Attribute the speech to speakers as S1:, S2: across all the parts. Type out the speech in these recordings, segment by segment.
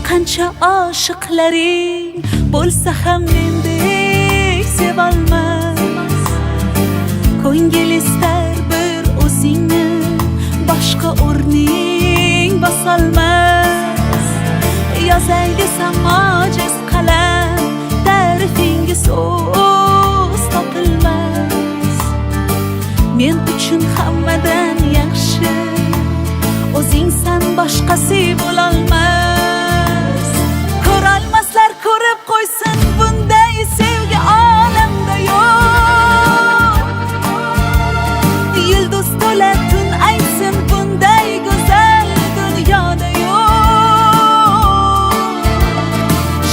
S1: qancha oshiqlaring bo'lsa ham mendek sevolmas. Ko'ngil istar bir o'zingni, boshqa o'rning bosolmas. Yozay desam ojiz qalam, ta'rifinga so'z topilmas. Men uchun hammadan yaxshi o'zingsan, boshqasi bo'lolmas. Ko'rolmaslar ko'rib qo'ysin, bunday sevgi olamda yo'q. Yulduz to'la tun aytsin, bunday go'zal dunyoda yo'q.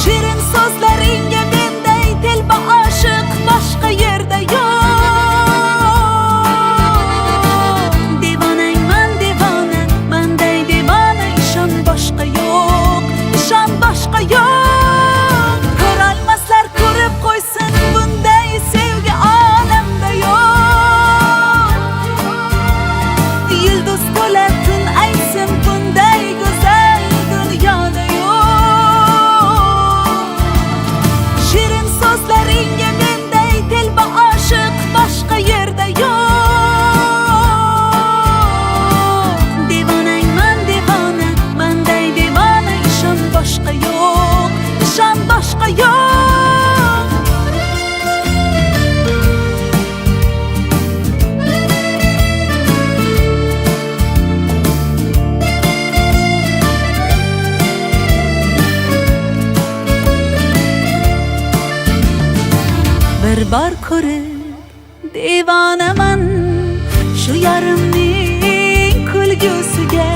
S1: Shirin so'zlaringga menday telba oshiq boshqa yerda yo'q. Devonangman devona, manday devona, ishon boshqa yo'q, ishon boshqa yo'q. Ko'rolmaslar ko'rib qo'ysin, bunday sevgi olamda yo'q. Yulduz to'la tun aytsin, bunday go'zal dunyoda yo'q. Shirin so'zlaringga menday telba oshiq boshqa yerda yo'q. Devonangman devona, manday devona, ishon boshqa yo'q, ishon boshqa yo'q. Bir bor ko'rib devonaman shu yarimning kulgusiga.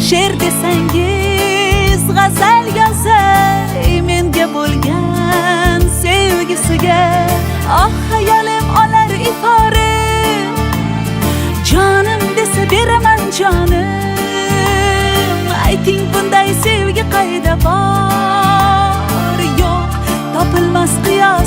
S1: She'r desangiz g'azal yozay menga bo'lgan sevgisiga. Oh hayolim olar ifori, jonim desa beraman jonim. Ayting bunday sevgi qayda bor? Yo'q, topilmas qiyos